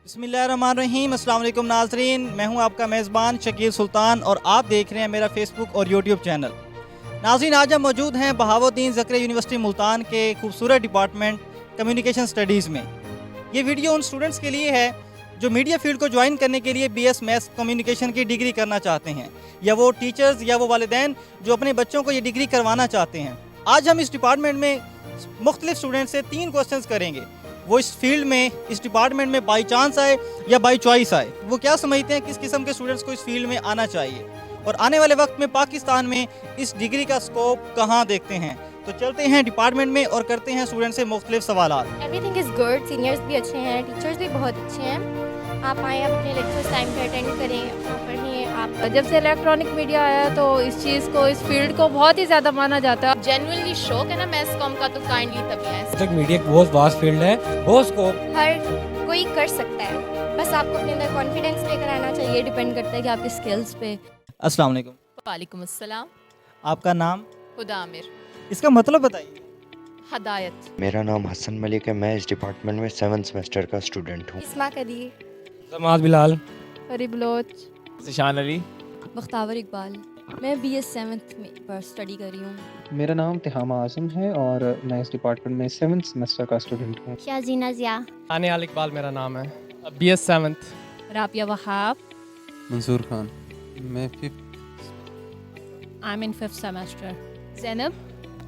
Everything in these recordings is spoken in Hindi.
बिस्मिल्लाहिर्रहमानिर्रहीम, अस्सलाम वालेकुम नाज़रीन। मैं हूं आपका मेज़बान शकील सुल्तान और आप देख रहे हैं मेरा फेसबुक और यूट्यूब चैनल। नाज़रीन, आज हम मौजूद हैं बहाउद्दीन ज़करिया यूनिवर्सिटी मुल्तान के खूबसूरत डिपार्टमेंट कम्युनिकेशन स्टडीज़ में। ये वीडियो उन स्टूडेंट्स के लिए है जो मीडिया फील्ड को ज्वाइन करने के लिए BS मैथ्स कम्युनिकेशन की डिग्री करना चाहते हैं, या वो टीचर्स या वो वालिदैन जो अपने बच्चों को ये डिग्री करवाना चाहते हैं। आज हम इस डिपार्टमेंट में मुख्तलिफ स्टूडेंट से 3 क्वेश्चंस करेंगे। वो इस फील्ड में, इस डिपार्टमेंट में बाई चांस आए या बाई चॉइस आए, वो क्या समझते हैं किस किस्म के स्टूडेंट्स को इस फील्ड में आना चाहिए, और आने वाले वक्त में पाकिस्तान में इस डिग्री का स्कोप कहाँ देखते हैं। तो चलते हैं डिपार्टमेंट में और करते हैं स्टूडेंट से मुख्तलिफ सवालात। एवरीथिंग इज़ गुड, सीनियर्स भी अच्छे हैं, टीचर्स भी बहुत अच्छे हैं। आप आएँ, अपने लेक्चर्स टाइम पे अटेंड करें, अपना पढ़ें। आप जब से इलेक्ट्रॉनिक मीडिया आया तो इस चीज़ को, इस फील्ड को बहुत ही ज़्यादा माना जाता है। जेन्युइनली शौक है ना मैथ्स कॉम का, तो काइंडली तभी आए। तक मीडिया एक बहुत वास्ट फील्ड है, बहुत स्कोप। हर कोई कर सकता है, बस आपको अपने अंदर कॉन्फिडेंस लेकर आना चाहिए। डिपेंड करता है कि आपके स्किल्स पे। अस्सलाम वालेकुम। वालेकुम अस्सलाम। आपका नाम, खुदा आमिर। इसका मतलब बताइए। हदायत। मेरा नाम हसन मलिक है। मैं इस डिपार्टमेंट में 7th सेमेस्टर का स्टूडेंट हूँ। इस्मा कदीर, समाज बिलाल, हरी बलोच, जिशान अली। मुख्तावर इकबाल। मैं BS 7th में पर स्टडी कर रही हूँ। मेरा नाम तिहामा आज़म है और मैं इस डिपार्टमेंट में 7th सेमेस्टर का स्टूडेंट हूँ। शाजीना ज़िया, आने अल इकबाल मेरा नाम है। BS 7th। राबिया वहाब, मंसूर खान। मैं 5th। I am in 5th semester. Zainab.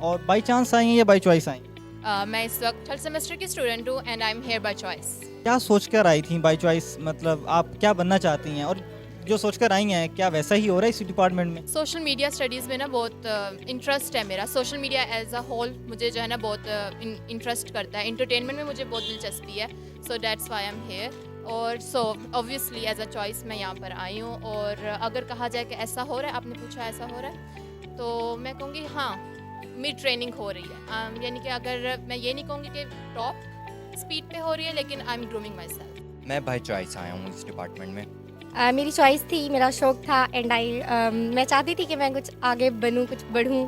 और बाई चांस आई हैं या बाई चॉइस आई? मैं इस वक्त 3rd सेमेस्टर की स्टूडेंट हूँ and I am here by choice. क्या सोचकर आई थी बाई चॉइस, मतलब आप क्या बनना चाहती हैं, और जो सोचकर आई हैं क्या वैसा ही हो रहा है इस डिपार्टमेंट में? सोशल मीडिया स्टडीज़ में ना बहुत इंटरेस्ट है मेरा। Social media as a whole मुझे जो है ना बहुत इंटरेस्ट करता है। इंटरटेनमेंट में मुझे बहुत दिलचस्पी है, so that's why I am here. और so obviously as a choice मैं यहाँ पर आई हूँ। और अगर कहा जाए कि ऐसा हो रहा है, आपने पूछा ऐसा हो रहा है, तो मैं कहूँगी हाँ, मिड ट्रेनिंग हो रही है। यानी कि अगर मैं ये नहीं कहूँगी कि टॉप स्पीड पे हो रही है, लेकिन I am grooming my self. मैं बाय चॉइस आया हूँ इस डिपार्टमेंट में। मेरी चॉइस थी, मेरा शौक था एंड मैं चाहती थी कि मैं कुछ आगे बनूँ, कुछ बढ़ूँ।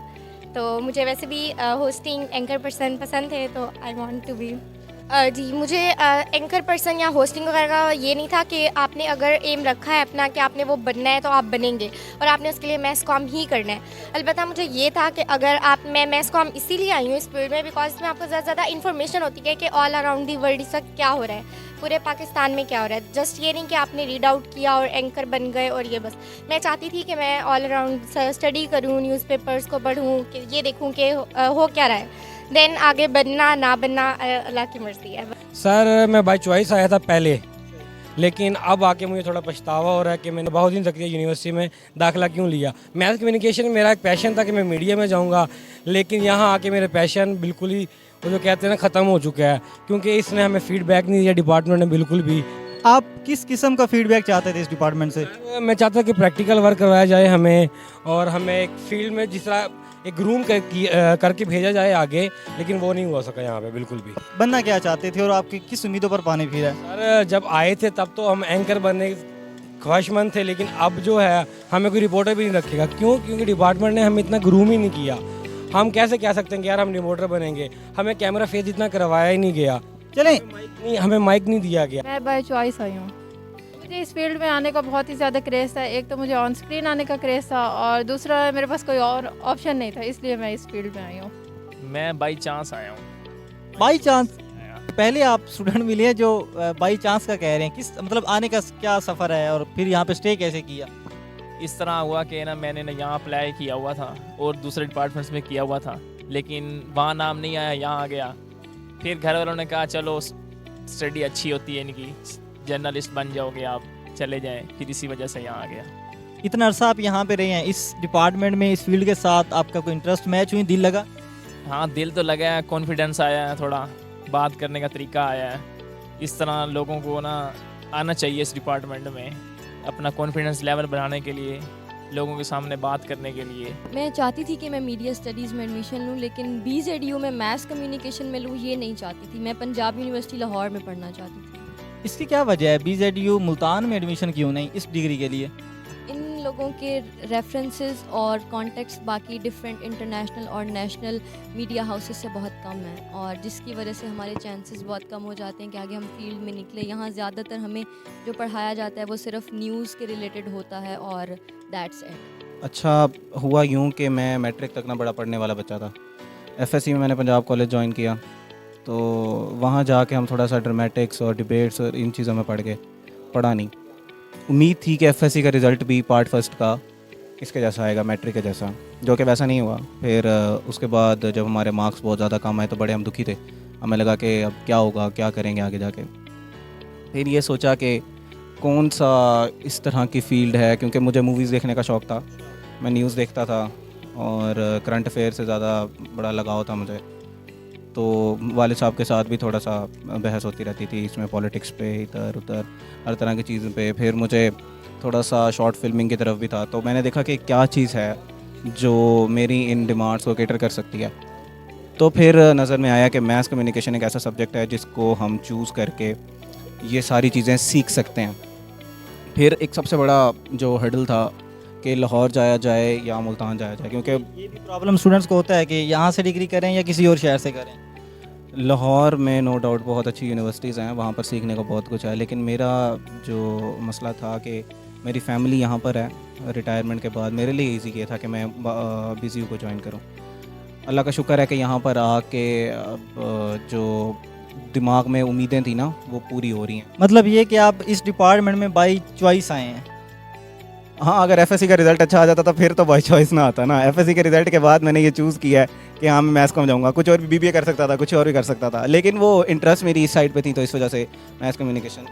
तो मुझे वैसे भी होस्टिंग, एंकर पर्सन पसंद है, तो आई वांट टू बी। जी, मुझे एंकर पर्सन या होस्टिंग वगैरह का ये नहीं था कि आपने अगर एम रखा है अपना कि आपने वो बनना है तो आप बनेंगे और आपने उसके लिए मैथ्स कॉम ही करना है। अलबत्ता मुझे ये था कि अगर मैं मैथ्स कॉम इसीलिए आई हूँ इस फील्ड में बिकॉज इसमें आपको ज़्यादा इन्फॉर्मेशन होती है कि ऑल अराउंड दी वर्ल्ड इस वक्त क्या हो रहा है, पूरे पाकिस्तान में क्या हो रहा है। जस्ट ये नहीं कि आपने रीड आउट किया और एंकर बन गए और ये बस। मैं चाहती थी कि मैं ऑल अराउंड स्टडी करूँ, न्यूज़पेपर्स को पढ़ूँ, कि ये देखूँ कि हो क्या रहा है, देन आगे बनना ना बनना अल्लाह की मर्ज़ी है। सर, मैं बाई चॉइस आया था पहले, लेकिन अब आके मुझे थोड़ा पछतावा हो रहा है कि मैंने बहाउद्दीन ज़करिया यूनिवर्सिटी में दाखिला क्यों लिया। मैथ कम्युनिकेशन में मेरा एक पैशन था कि मैं मीडिया में जाऊंगा, लेकिन यहाँ आके मेरे पैशन बिल्कुल ही, वो जो कहते हैं ना, ख़त्म हो चुका है, क्योंकि इसने हमें फीडबैक नहीं दिया डिपार्टमेंट ने बिल्कुल भी। आप किस किस्म का फीडबैक चाहते थे इस डिपार्टमेंट से? मैं चाहता कि प्रैक्टिकल वर्क करवाया जाए हमें, और हमें एक फील्ड में जिस तरह एक ग्रूम करके भेजा जाए आगे, लेकिन वो नहीं हुआ सका यहाँ पे बिल्कुल भी। बनना क्या चाहते थे और आपकी किस उम्मीदों पर पानी फिरा? सर, जब आए थे तब तो हम एंकर बनने ख्वाहिशमंद थे, लेकिन अब जो है हमें कोई रिपोर्टर भी नहीं रखेगा। क्यों? क्योंकि डिपार्टमेंट ने हमें इतना ग्रूम ही नहीं किया। हम कैसे कह सकते हैं कि यार हम रिपोर्टर बनेंगे, हमें कैमरा फेस इतना करवाया ही नहीं गया। चलें, हमें माइक नहीं दिया गया। मैं बाय चॉइस आई हूँ। मुझे इस फील्ड में आने का बहुत ही ज़्यादा क्रेज़ था। एक तो मुझे ऑन स्क्रीन आने का क्रेज़ था, और दूसरा मेरे पास कोई और ऑप्शन नहीं था, इसलिए मैं इस फील्ड में आई हूँ। मैं बाई चांस आया हूँ। By chance? पहले आप स्टूडेंट मिले हैं जो बाई चांस का कह रहे हैं, किस मतलब आने का क्या सफ़र है और फिर यहाँ पे स्टे कैसे किया? इस तरह हुआ कि ना मैंने ना यहाँ अप्लाई किया हुआ था और दूसरे डिपार्टमेंट्स में किया हुआ था, लेकिन वहाँ नाम नहीं आया, यहाँ आ गया। फिर घर वालों ने कहा चलो स्टडी अच्छी होती है इनकी, जर्नलिस्ट बन जाओगे आप, चले जाएं। फिर इसी वजह से यहाँ आ गया। इतना अरसा आप यहाँ पे रहे हैं इस डिपार्टमेंट में, इस फील्ड के साथ आपका कोई इंटरेस्ट मैच हुई, दिल लगा? हाँ, दिल तो लगा है, कॉन्फिडेंस आया है, थोड़ा बात करने का तरीका आया है। इस तरह लोगों को ना आना चाहिए इस डिपार्टमेंट में, अपना कॉन्फिडेंस लेवल बढ़ाने के लिए, लोगों के सामने बात करने के लिए। मैं चाहती थी कि मैं मीडिया स्टडीज़ में एडमिशन लूँ, लेकिन BZU में मैथ्स कम्युनिकेशन में लूँ, ये नहीं चाहती थी। मैं पंजाब यूनिवर्सिटी लाहौर में पढ़ना चाहती थी। इसकी क्या वजह है? BZU मुल्तान में एडमिशन क्यों नहीं इस डिग्री के लिए? इन इन लोगों के रेफरेंसेस और कॉन्टेक्स्ट बाकी डिफरेंट इंटरनेशनल और नेशनल मीडिया हाउसेस से बहुत कम है, और जिसकी वजह से हमारे चांसेस बहुत कम हो जाते हैं कि आगे हम फील्ड में निकले। यहाँ ज़्यादातर हमें जो पढ़ाया जाता है वो सिर्फ न्यूज़ के रिलेटेड होता है और दैट्स इट। अच्छा हुआ यूँ कि मैं मैट्रिक तक ना बड़ा पढ़ने वाला बच्चा था। एफएससी में मैंने पंजाब कॉलेज ज्वाइन किया, तो वहाँ जाके हम थोड़ा सा ड्रामेटिक्स और डिबेट्स और इन चीज़ों में पढ़ा नहीं। उम्मीद थी कि एफएससी का रिज़ल्ट भी पार्ट फर्स्ट का इसके जैसा आएगा, मैट्रिक के जैसा, जो कि वैसा नहीं हुआ। फिर उसके बाद जब हमारे मार्क्स बहुत ज़्यादा कम आए तो बड़े हम दुखी थे। हमें लगा कि अब क्या होगा, क्या करेंगे आगे जाके। फिर ये सोचा कि कौन सा इस तरह की फ़ील्ड है, क्योंकि मुझे मूवीज़ देखने का शौक़ था, मैं न्यूज़ देखता था और करंट अफेयर से ज़्यादा बड़ा लगाव था मुझे। तो वालिद साहब के साथ भी थोड़ा सा बहस होती रहती थी इसमें, पॉलिटिक्स पे, इधर उधर हर तरह की चीज़ों पे। फिर मुझे थोड़ा सा शॉर्ट फिल्मिंग की तरफ भी था, तो मैंने देखा कि क्या चीज़ है जो मेरी इन डिमांड्स को कैटर कर सकती है। तो फिर नज़र में आया कि मैस कम्युनिकेशन एक ऐसा सब्जेक्ट है जिसको हम चूज़ करके ये सारी चीज़ें सीख सकते हैं। फिर एक सबसे बड़ा जो हर्डल था कि लाहौर जाया जाए या मुल्तान जाया जाए, क्योंकि ये भी प्रॉब्लम स्टूडेंट्स को होता है कि यहाँ से डिग्री करें या किसी और शहर से करें। लाहौर में नो डाउट बहुत अच्छी यूनिवर्सिटीज़ हैं, वहाँ पर सीखने को बहुत कुछ है, लेकिन मेरा जो मसला था कि मेरी फैमिली यहाँ पर है। रिटायरमेंट के बाद मेरे लिए इजी ये था कि मैं BZU को ज्वाइन करूँ। अल्लाह का शुक्र है कि यहाँ पर आके जो दिमाग में उम्मीदें थी ना वो पूरी हो रही हैं। मतलब ये कि आप इस डिपार्टमेंट में बाई चॉइस आए हैं। हाँ, अगर एफएससी का रिज़ल्ट अच्छा आ जाता तो फिर तो बाई चॉइस ना आता ना। एफएससी के रिज़ल्ट के बाद मैंने ये चूज़ किया है कि हाँ मैं मैथ्स कम जाऊँगा। कुछ और भी BBA कर सकता था, कुछ और भी कर सकता था, लेकिन वो इंटरेस्ट मेरी इस साइड पे थी, तो इस वजह से मैथ्स कम्युनिकेशन।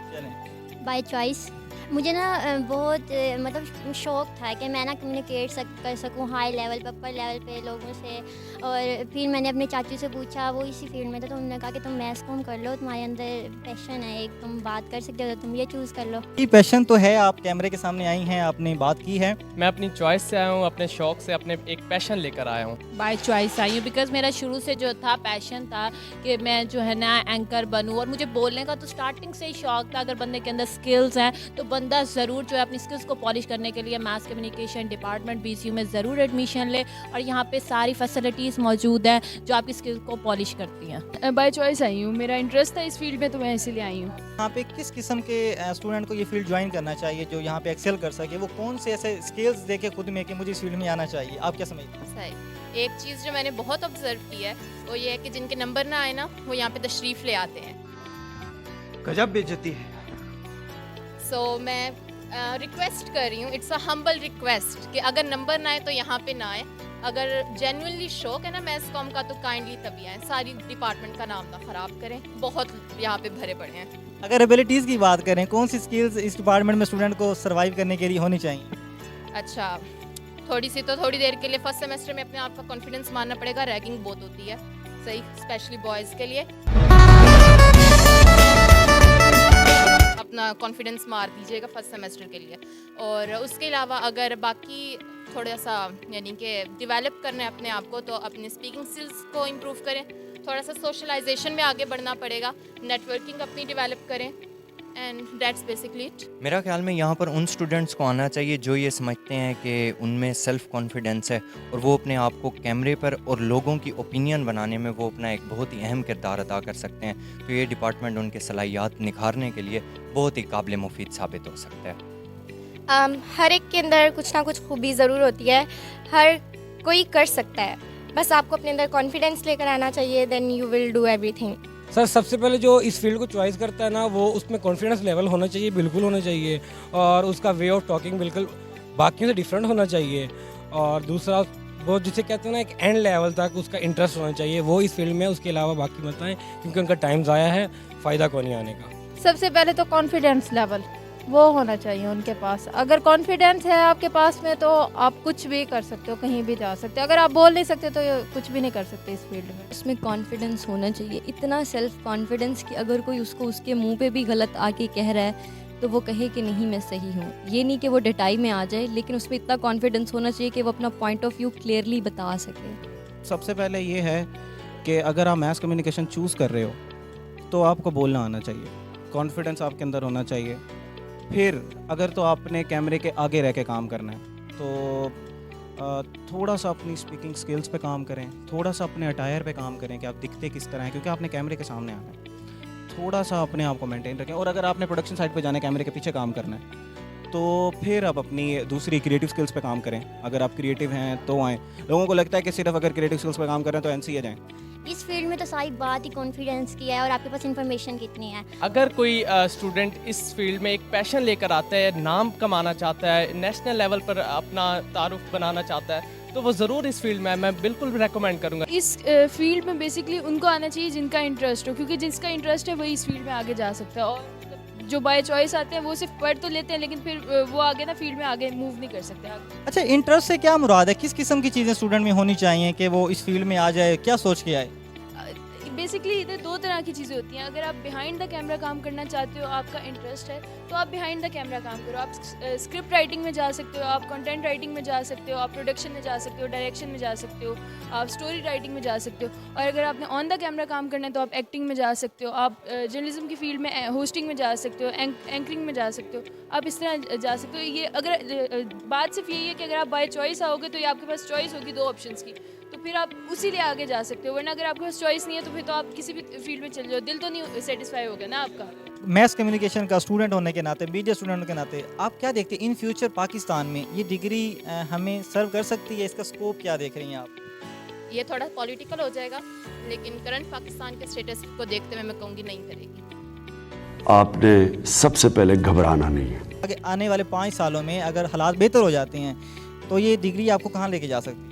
बाय चॉइस मुझे ना बहुत मतलब शौक़ था कि मैं ना कम्युनिकेट कर सकूँ हाई लेवल पर, अपर लेवल पे लोगों से। और फिर मैंने अपने चाचू से पूछा, वो इसी फील्ड में था, तो उन्होंने कहा कि तुम मैथ्स कॉम कर लो, तुम्हारे अंदर पैशन है एक, तुम बात कर सकते हो, तो तुम ये चूज़ कर लो। ये पैशन तो है, आप कैमरे के सामने आई हैं, आपने बात की है। मैं अपनी चॉइस से आया हूँ, अपने शौक़ से, अपने एक पैशन लेकर आया हूँ। बाय चॉइस आई हूँ बिकॉज मेरा शुरू से जो था पैशन था कि मैं जो है ना एंकर बनूँ, और मुझे बोलने का तो स्टार्टिंग से ही शौक़ था। अगर बंदे के अंदर स्किल्स हैं तो बंदा ज़रूर जो है अपनी स्किल्स को पॉलिश करने के लिए मास कम्युनिकेशन डिपार्टमेंट BZU में ज़रूर एडमिशन ले, और यहाँ पे सारी फैसिलिटीज़ मौजूद हैं जो आपकी स्किल्स को पॉलिश करती हैं। बाय चॉइस आई हूँ, मेरा इंटरेस्ट था इस फील्ड में तो मैं इसीलिए आई हूँ। यहाँ पे किस किस्म के स्टूडेंट को ये फील्ड ज्वाइन करना चाहिए जो यहाँ पे एक्सेल कर सके? वो कौन से ऐसे स्किल्स देखे खुद में कि मुझे इस फील्ड में आना चाहिए? आप क्या समझते हैं? सही, एक चीज़ जो मैंने बहुत ऑब्जर्व की है वो ये है कि जिनके नंबर ना आए ना वो यहाँ पे तशरीफ़ ले आते हैं। गजब बेइज्जती है। सो मैं रिक्वेस्ट कर रही हूँ, इट्स अ हम्बल रिक्वेस्ट कि अगर नंबर ना आए तो यहाँ पे ना आए। अगर जेन्युइनली शौक है ना मैथ्स कॉम का तो काइंडली तभी आए, सारी डिपार्टमेंट का नाम ना ख़राब करें, बहुत यहाँ पे भरे पड़े हैं। अगर एबिलिटीज़ की बात करें, कौन सी स्किल्स इस डिपार्टमेंट में स्टूडेंट को सर्वाइव करने के लिए होनी चाहिए? अच्छा, थोड़ी सी तो थोड़ी देर के लिए फर्स्ट सेमेस्टर में अपने आप का कॉन्फिडेंस मारना पड़ेगा। रैगिंग बहुत होती है, सही, स्पेशली बॉयज़ के लिए। अपना कॉन्फिडेंस मार दीजिएगा फर्स्ट सेमेस्टर के लिए। और उसके अलावा अगर बाकी थोड़ा सा यानी कि डेवलप करना है अपने आप को, तो अपने स्पीकिंग स्किल्स को इम्प्रूव करें, थोड़ा सा सोशलाइजेशन में आगे बढ़ना पड़ेगा, नेटवर्किंग अपनी डेवलप करें, एंड दैट्स बेसिकली इट। मेरा ख्याल में यहाँ पर उन स्टूडेंट्स को आना चाहिए जो ये समझते हैं कि उनमें सेल्फ़ कॉन्फिडेंस है और वो अपने आप को कैमरे पर और लोगों की ओपिनियन बनाने में वो अपना एक बहुत ही अहम किरदार अदा कर सकते हैं। तो ये डिपार्टमेंट उनके सलाहियात निखारने के लिए बहुत ही काबिल मुफीद साबित हो सकता है। हर एक के अंदर कुछ ना कुछ खूबी ज़रूर होती है, हर कोई कर सकता है, बस आपको अपने अंदर कॉन्फिडेंस लेकर आना चाहिए, then you will do everything. Sir सबसे पहले जो इस फील्ड को चॉइस करता है ना वो उसमें कॉन्फिडेंस लेवल होना चाहिए, बिल्कुल होना चाहिए, और उसका वे ऑफ टॉकिंग बिल्कुल बाकियों से डिफरेंट होना चाहिए। और दूसरा वो जिसे कहते हैं ना एक एंड लेवल तक उसका इंटरेस्ट होना चाहिए, वो इस फील्ड में, उसके अलावा बाकी बताएं, क्योंकि उनका टाइम ज़ाया है, फ़ायदा को नहीं आने का। सबसे पहले तो कॉन्फिडेंस लेवल वो होना चाहिए उनके पास। अगर कॉन्फिडेंस है आपके पास में तो आप कुछ भी कर सकते हो, कहीं भी जा सकते हो। अगर आप बोल नहीं सकते तो कुछ भी नहीं कर सकते इस फील्ड में। उसमें कॉन्फिडेंस होना चाहिए, इतना सेल्फ कॉन्फिडेंस कि अगर कोई उसको उसके मुंह पे भी गलत आके कह रहा है तो वो कहे कि नहीं मैं सही हूँ। ये नहीं कि वो डटाई में आ जाए, लेकिन उसमें इतना कॉन्फिडेंस होना चाहिए कि वो अपना पॉइंट ऑफ व्यू क्लियरली बता सके। सबसे पहले ये है कि अगर आप मैस कम्युनिकेशन चूज़ कर रहे हो तो आपको बोलना आना चाहिए, कॉन्फिडेंस आपके अंदर होना चाहिए, फिर अगर तो आपने कैमरे के आगे रह के काम करना है तो थोड़ा सा अपनी स्पीकिंग स्किल्स पे काम करें, थोड़ा सा अपने अटायर पे काम करें कि आप दिखते किस तरह हैं, क्योंकि आपने कैमरे के सामने आना है। थोड़ा सा अपने आप को मेंटेन रखें। और अगर आपने प्रोडक्शन साइड पे जाना है, कैमरे के पीछे काम करना है, तो फिर आप अपनी दूसरी क्रिएटिव स्किल्स पे काम करें। अगर आप क्रिएटिव हैं तो आएँ। लोगों को लगता है कि सिर्फ अगर क्रिएटिव स्किल्स पे काम करें तो NCA जाएँ। इस फील्ड में तो सारी बात ही कॉन्फिडेंस की है और आपके पास इन्फॉर्मेशन कितनी है। अगर कोई स्टूडेंट इस फील्ड में एक पैशन लेकर आता है, नाम कमाना चाहता है, नेशनल लेवल पर अपना तारुफ बनाना चाहता है, तो वो ज़रूर इस फील्ड में मैं बिल्कुल रेकमेंड करूँगा। इस फील्ड में बेसिकली उनको आना चाहिए जिनका इंटरेस्ट हो, क्योंकि जिसका इंटरेस्ट है वही इस फील्ड में आगे जा सकता है। और जो बाय चॉइस आते हैं वो सिर्फ पढ़ तो लेते हैं, लेकिन फिर वो आगे ना फील्ड में आगे मूव नहीं कर सकते आगे। अच्छा, इंटरेस्ट से क्या मुराद है? किस किस्म की चीज़ें स्टूडेंट में होनी चाहिए कि वो इस फील्ड में आ जाए? क्या सोच के आए? बेसिकली इधर दो तरह की चीज़ें होती हैं। अगर आप बिहाइंड द कैमरा काम करना चाहते हो, आपका इंटरेस्ट है, तो आप बिहाइंड द कैमरा काम करो। आप स्क्रिप्ट राइटिंग में जा सकते हो, आप कंटेंट राइटिंग में जा सकते हो, आप प्रोडक्शन में जा सकते हो, डायरेक्शन में जा सकते हो, आप स्टोरी राइटिंग में जा सकते हो। और अगर आपने ऑन द कैमरा काम करना है तो आप एक्टिंग में जा सकते हो, आप जर्नलिज्म की फील्ड में होस्टिंग में जा सकते हो, एंकरिंग में जा सकते हो, आप इस तरह जा सकते हो। ये अगर बात सिर्फ यही है कि अगर आप बाय चॉइस आओगे तो ये आपके पास चॉइस होगी दो ऑप्शंस की, तो फिर आप उसी लिए आगे जा सकते हो। वरना अगर आपके पास चॉइस नहीं है तो फिर तो आप किसी भी फील्ड में चले जाओ, दिल तो नहीं सेटिस्फाई होगा ना आपका। मैथ कम्युनिकेशन का स्टूडेंट होने के नाते, बीजे स्टूडेंट होने के नाते, आप क्या देखते हैं इन फ्यूचर पाकिस्तान में ये डिग्री हमें सर्व कर सकती है? इसका स्कोप क्या देख रही हैं आप? ये थोड़ा पॉलिटिकल हो जाएगा, लेकिन करंट पाकिस्तान के स्टेटस को देखते हुए मैं कहूँगी नहीं करेगी। आपने सबसे पहले घबराना नहीं है। आगे आने वाले 5 सालों में अगर हालात बेहतर हो जाते हैं तो ये डिग्री आपको कहाँ लेके जा सकती है?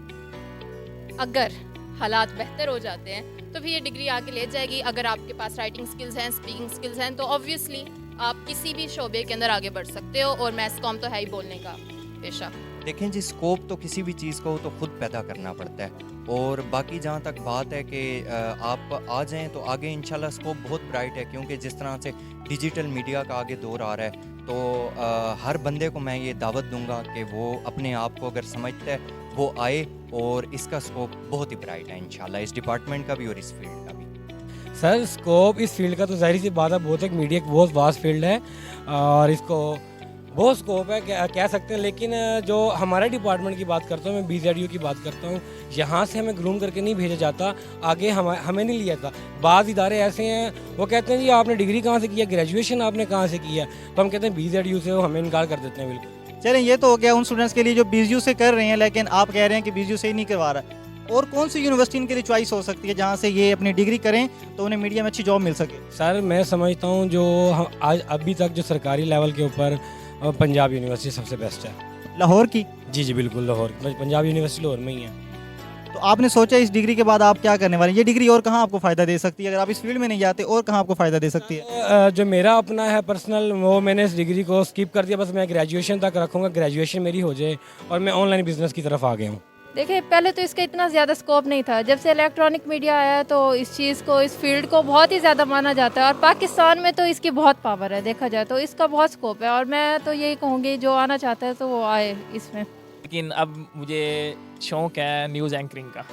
अगर हालात बेहतर हो जाते हैं तो फिर ये डिग्री आगे ले जाएगी। अगर आपके पास राइटिंग स्किल्स हैं, स्पीकिंग स्किल्स हैं, तो ऑब्वियसली आप किसी भी शोबे के अंदर आगे बढ़ सकते हो। और मैथ कॉम तो है ही बोलने का पेशा। देखें जी, स्कोप तो किसी भी चीज़ को तो खुद पैदा करना पड़ता है। और बाकी जहाँ तक बात है कि आप आ जाएं तो आगे इंशाल्लाह स्कोप बहुत ब्राइट है, क्योंकि जिस तरह से डिजिटल मीडिया का आगे दौर आ रहा है, तो हर बंदे को मैं ये दावत दूंगा कि वो अपने आप को अगर समझता है वो आए, और इसका स्कोप बहुत ही ब्राइट है इंशाल्लाह, इस डिपार्टमेंट का भी और इस फील्ड का भी। सर, स्कोप इस फील्ड का तो जाहिर सी बात है, बहुत एक मीडिया एक बहुत वास्ट फील्ड है और इसको बहुत स्कोप है कह सकते हैं। लेकिन जो हमारे डिपार्टमेंट की बात करता हूँ मैं, BZU की बात करता हूँ, यहाँ से हमें ग्रूम करके नहीं भेजा जाता, आगे हमें नहीं लिया था। बाज़ इदारे ऐसे हैं वो कहते हैं जी आपने डिग्री कहाँ से किया, ग्रेजुएशन आपने कहाँ से किया, तो हम कहते हैं BZU से, वो हमें इनकार कर देते हैं बिल्कुल। चलें, ये तो हो गया उन स्टूडेंट्स के लिए जो BZU से कर रहे हैं, लेकिन आप कह रहे हैं कि BZU से ही नहीं करवा रहा। और कौन सी यूनिवर्सिटी इनके लिए चॉइस हो सकती है जहाँ से ये अपनी डिग्री करें तो उन्हें मीडिया में अच्छी जॉब मिल सके? सर, मैं समझता हूँ जो आज अभी तक जो सरकारी लेवल के ऊपर पंजाब यूनिवर्सिटी सबसे बेस्ट है। लाहौर की? जी बिल्कुल, लाहौर। पंजाब यूनिवर्सिटी लाहौर में ही है। तो आपने सोचा इस डिग्री के बाद आप क्या करने वाले हैं? ये डिग्री और कहाँ आपको फ़ायदा दे सकती है? अगर आप इस फील्ड में नहीं जाते और कहाँ आपको फ़ायदा दे सकती है? जो मेरा अपना है पर्सनल, वो मैंने इस डिग्री को स्किप कर दिया। बस मैं ग्रेजुएशन तक रखूँगा, ग्रेजुएशन मेरी हो जाए और मैं ऑनलाइन बिजनेस की तरफ आ गया हूँ। देखिए, पहले तो इसका इतना ज़्यादा स्कोप नहीं था। जब से इलेक्ट्रॉनिक मीडिया आया तो इस चीज़ को, इस फील्ड को बहुत ही ज़्यादा माना जाता है और पाकिस्तान में तो इसकी बहुत पावर है, देखा जाए तो इसका बहुत स्कोप है। और मैं तो यही कहूँगी जो आना चाहता है तो वो आए इसमें। लेकिन अब मुझे शौक़ है न्यूज़ एंकरिंग का,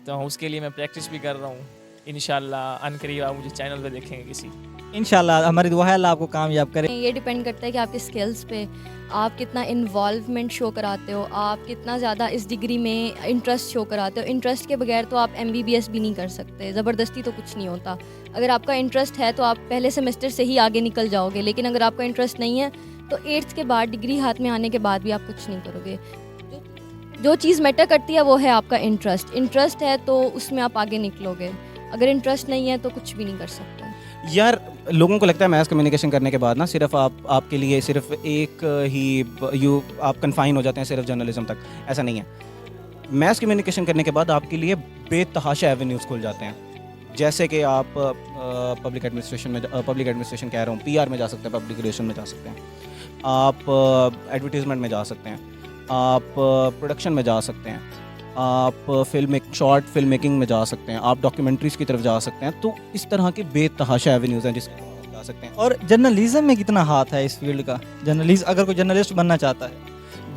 तो उसके लिए मैं प्रैक्टिस भी कर रहा हूँ। इंशाल्लाह अनकरीब आप मुझे चैनल पे देखेंगे किसी। इंशाल्लाह हमारी दुआ है अल्लाह आपको कामयाब करे। ये डिपेंड करता है कि आपके स्किल्स पे आप कितना इन्वॉल्वमेंट शो कराते हो, आप कितना ज़्यादा इस डिग्री में इंटरेस्ट शो कराते हो। इंटरेस्ट के बगैर तो आप MBBS भी नहीं कर सकते, ज़बरदस्ती तो कुछ नहीं होता। अगर आपका इंटरेस्ट है तो आप पहले सेमेस्टर से ही आगे निकल जाओगे, लेकिन अगर आपका इंटरेस्ट नहीं है तो 8th के बाद, डिग्री हाथ में आने के बाद भी आप कुछ नहीं करोगे। जो चीज़ मैटर करती है वो है आपका इंटरेस्ट। इंटरेस्ट है तो उसमें आप आगे निकलोगे, अगर इंटरेस्ट नहीं है तो कुछ भी नहीं कर सकते। यार, लोगों को लगता है मैथ कम्युनिकेशन करने के बाद ना सिर्फ आपके लिए सिर्फ एक ही आप कन्फाइन हो जाते हैं सिर्फ जर्नलिज्म तक। ऐसा नहीं है। मैथ कम्युनिकेशन करने के बाद आपके लिए बेतहाशा एवेन्यूज़ खुल जाते हैं। जैसे कि आप पब्लिक एडमिनिस्ट्रेशन कह रहा हूँ, PR में जा सकते हैं, पब्लिक रिलेशन में जा सकते हैं, आप एडवर्टीज़मेंट में जा सकते हैं, आप प्रोडक्शन में जा सकते हैं, आप शॉर्ट फिल्म मेकिंग में जा सकते हैं, आप डॉक्यूमेंट्रीज़ की तरफ जा सकते हैं। तो इस तरह की बेतहाशा एवेन्यूज़ हैं जिसके जा सकते हैं। और जर्नलिज्म में कितना हाथ है इस फील्ड का? अगर कोई जर्नलिस्ट बनना चाहता है,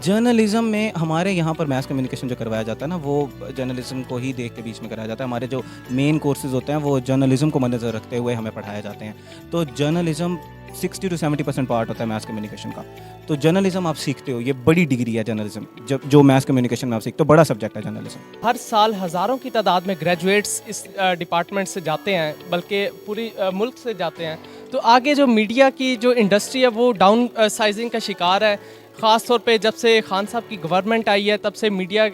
जर्नलिज्म में हमारे यहाँ पर मैथ कम्युनिकेशन जो करवाया जाता है ना, वो जर्नलिज्म को ही देख के बीच में कराया जाता है। हमारे जो मेन कोर्सेज होते हैं वो जर्नलिज्म को मद्देनज़र रखते हुए हमें पढ़ाए जाते हैं। तो जर्नलिज्म 60 to 70% पार्ट होता है मैथ कम्युनिकेशन का। तो जर्नलिज्म आप सीखते हो, ये बड़ी डिग्री है जर्नलिज्म, जब जो मैथ कम्युनिकेशन में आप सीखते हो, बड़ा सब्जेक्ट है जर्नलिज्म। हर साल हज़ारों की तादाद में ग्रेजुएट्स इस डिपार्टमेंट से जाते हैं, बल्कि पूरी मुल्क से जाते हैं। तो आगे जो मीडिया की जो इंडस्ट्री है वो डाउन साइजिंग का शिकार है। ख़ास तौर पे जब से खान साहब की गवर्नमेंट आई है तब से मीडिया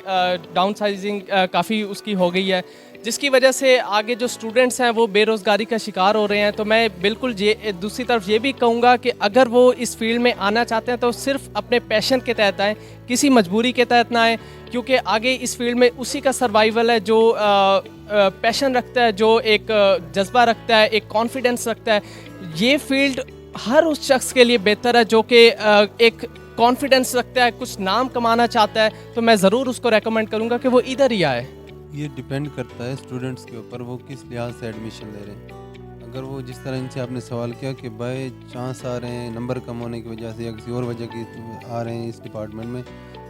डाउन साइजिंग काफ़ी उसकी हो गई है, जिसकी वजह से आगे जो स्टूडेंट्स हैं वो बेरोज़गारी का शिकार हो रहे हैं। तो मैं बिल्कुल ये दूसरी तरफ ये भी कहूँगा कि अगर वो इस फील्ड में आना चाहते हैं तो सिर्फ अपने पैशन के तहत आएँ, किसी मजबूरी के तहत ना आएँ, क्योंकि आगे इस फील्ड में उसी का सर्वाइवल है जो पैशन रखता है, जो एक जज्बा रखता है, एक कॉन्फिडेंस रखता है। ये फील्ड हर उस शख्स के लिए बेहतर है जो कि एक कॉन्फिडेंस रखता है, कुछ नाम कमाना चाहता है, तो मैं ज़रूर उसको रेकमेंड करूँगा कि वो इधर ही आए। ये डिपेंड करता है स्टूडेंट्स के ऊपर, वो किस लिहाज से एडमिशन ले रहे हैं। अगर वो जिस तरह इनसे आपने सवाल किया कि बाय चांस आ रहे हैं, नंबर कम होने की वजह से या किसी और वजह की आ रहे हैं इस डिपार्टमेंट में,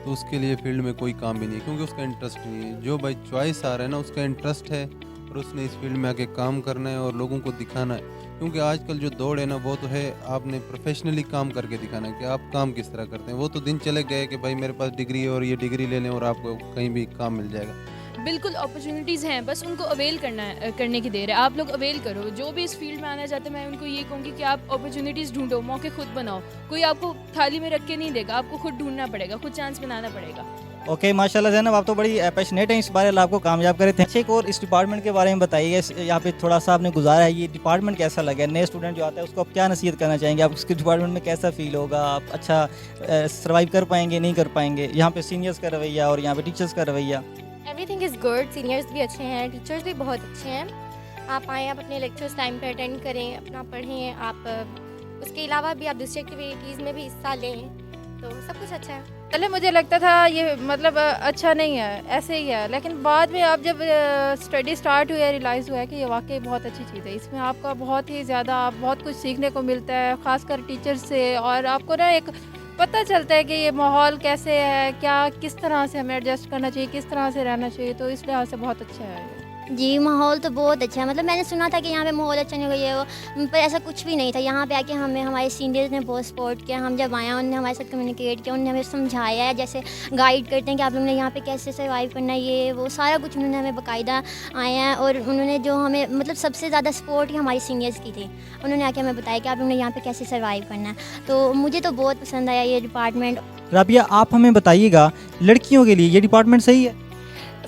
तो उसके लिए फील्ड में कोई काम भी नहीं है, क्योंकि उसका इंटरेस्ट नहीं है। जो बाय चॉइस आ रहा है ना, उसका इंटरेस्ट है और उसने इस फील्ड में आके काम करना है और लोगों को दिखाना है। क्योंकि आजकल जो दौड़ है ना, वो तो है आपने प्रोफेशनली काम करके दिखाना है कि आप काम किस तरह करते हैं। वो तो दिन चले गए कि भाई मेरे पास डिग्री है और ये डिग्री ले लें और आपको कहीं भी काम मिल जाएगा। बिल्कुल अपॉर्चुनिटीज़ हैं, बस उनको अवेल करने की देर है। आप लोग अवेल करो, जो भी इस फील्ड में आना चाहते हैं मैं उनको ये कहूँगी कि आप अपॉर्चुनिटीज़ ढूंढो, मौके खुद बनाओ। कोई आपको थाली में रख के नहीं देगा, आपको खुद ढूंढना पड़ेगा, खुद चांस बनाना पड़ेगा। ओके, माशाल्लाह ज़ैनब, आप तो बड़ी पैशनेट हैं इस बारे, अल्लाह आपको कामयाब करे थे। एक और इस डिपार्टमेंट के बारे में बताइए, यहाँ पे थोड़ा सा आपने गुजारा है, ये डिपार्टमेंट कैसा लगा? नए स्टूडेंट जो आता है उसको आप क्या नसीहत करना चाहेंगे? आप उसके डिपार्टमेंट में कैसा फील होगा? आप अच्छा सर्वाइव कर पाएंगे, नहीं कर पाएंगे? यहाँ पे सीनियर्स का रवैया और यहाँ पे टीचर्स का रवैया। एवरीथिंग इज़ गुड, सीनियर्स भी अच्छे हैं, टीचर्स भी बहुत अच्छे हैं। आप आएँ, आप अपने लेक्चर्स टाइम पे अटेंड करें, अपना पढ़ें, आप उसके अलावा भी आप दूसरी एक्टिविटीज़ में भी हिस्सा लें, तो सब कुछ अच्छा है। पहले मुझे लगता था ये मतलब अच्छा नहीं है, ऐसे ही है, लेकिन बाद में अब जब स्टडी स्टार्ट हुई है रियलाइज़ हुआ है कि ये वाकई बहुत अच्छी चीज़ है। इसमें आपका बहुत ही ज़्यादा बहुत कुछ सीखने को मिलता है, ख़ासकर टीचर्स से, और आपको ना एक पता चलता है कि ये माहौल कैसे है, क्या किस तरह से हमें एडजस्ट करना चाहिए, किस तरह से रहना चाहिए। तो इस लिहाज से बहुत अच्छा है ये। जी, माहौल तो बहुत अच्छा है। मतलब मैंने सुना था कि यहाँ पे माहौल अच्छा नहीं होगा ये वो, पर ऐसा कुछ भी नहीं था। यहाँ पे आके हमें हमारे सीनियर्स ने बहुत सपोर्ट किया। हम जब आए उन्होंने हमारे साथ कम्युनिकेट किया, उन्होंने हमें समझाया है, जैसे गाइड करते हैं कि आप लोगों ने यहाँ पे कैसे सर्वाइव करना है, ये वो सारा कुछ उन्होंने हमें बाकायदा आए हैं। और उन्होंने जो हमें मतलब सबसे ज़्यादा सपोर्ट हमारी सीनियर्स की थी, उन्होंने आके हमें बताया कि आप लोगों ने यहाँ पर कैसे सर्वाइव करना है। तो मुझे तो बहुत पसंद आया ये डिपार्टमेंट। राबिया, आप हमें बताइएगा लड़कियों के लिए ये डिपार्टमेंट सही है?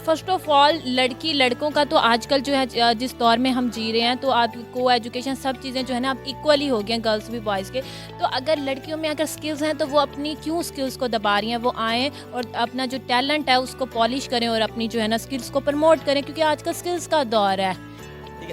फ़र्स्ट ऑफ ऑल लड़की लड़कों का तो आजकल जो है जिस दौर में हम जी रहे हैं, तो आप को एजुकेशन सब चीज़ें जो है ना अब इक्वली हो गई हैं, गर्ल्स भी बॉयज़ के। तो अगर लड़कियों में अगर स्किल्स हैं तो वो अपनी क्यों स्किल्स को दबा रही हैं, वो आएँ और अपना जो टैलेंट है उसको पॉलिश करें और अपनी जो है ना स्किल्स को प्रमोट करें, क्योंकि आजकल स्किल्स का दौर है।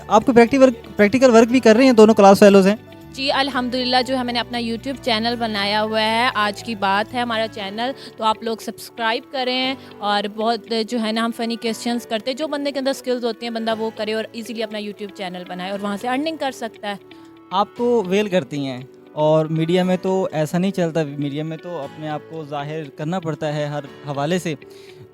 आपको प्रैक्टिकल वर्क भी कर रहे हैं, दोनों क्लास फेलोज़ हैं? जी अल्हम्दुलिल्लाह, जो है मैंने अपना यूट्यूब चैनल बनाया हुआ है, आज की बात है हमारा चैनल, तो आप लोग सब्सक्राइब करें। और बहुत जो है ना हम फ़नी क्वेश्चंस करते हैं, जो बंदे के अंदर स्किल्स होती हैं बंदा वो करे और इजीली अपना यूट्यूब चैनल बनाए और वहाँ से अर्निंग कर सकता है। आप तो वेल करती हैं और मीडिया में तो ऐसा नहीं चलता, मीडिया में तो अपने आप को जाहिर करना पड़ता है हर हवाले से।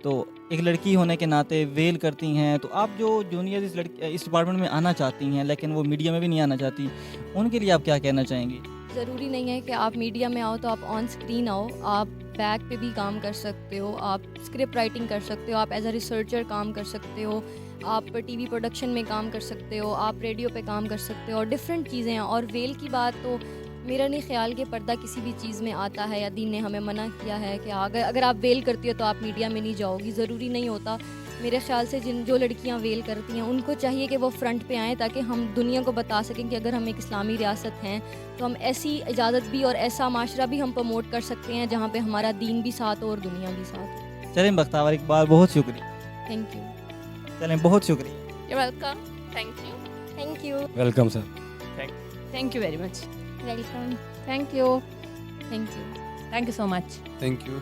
तो एक लड़की होने के नाते वेल करती हैं, तो आप जो जूनियर इस डिपार्टमेंट में आना चाहती हैं लेकिन वो मीडिया में भी नहीं आना चाहती, उनके लिए आप क्या कहना चाहेंगी? ज़रूरी नहीं है कि आप मीडिया में आओ तो आप ऑन स्क्रीन आओ, आप बैक पे भी काम कर सकते हो, आप स्क्रिप्ट राइटिंग कर सकते हो, आप एज अ रिसर्चर काम कर सकते हो, आप टीवी प्रोडक्शन में काम कर सकते हो, आप रेडियो पे काम कर सकते हो, और डिफरेंट चीज़ें हैं। और वेल की बात तो मेरा नहीं ख्याल कि पर्दा किसी भी चीज़ में आता है या दीन ने हमें मना किया है कि अगर आप वेल करती हो तो आप मीडिया में नहीं जाओगी, ज़रूरी नहीं होता। मेरे ख्याल से जो लड़कियां वेल करती हैं उनको चाहिए कि वो फ्रंट पे आएँ, ताकि हम दुनिया को बता सकें कि अगर हम एक इस्लामी रियासत हैं तो हम ऐसी इजाज़त भी और ऐसा माशरा भी हम प्रमोट कर सकते हैं जहाँ पे हमारा दीन भी साथ हो और दुनिया भी साथ हो। चलें बख्तावर इकबाल, बहुत शुक्रिया। Thank you. चलें, बहुत शुक्रिया। You're welcome. Thank you. Thank you. Welcome sir. Thank you very much. Welcome. Thank you. Thank you. Thank you so much. Thank you.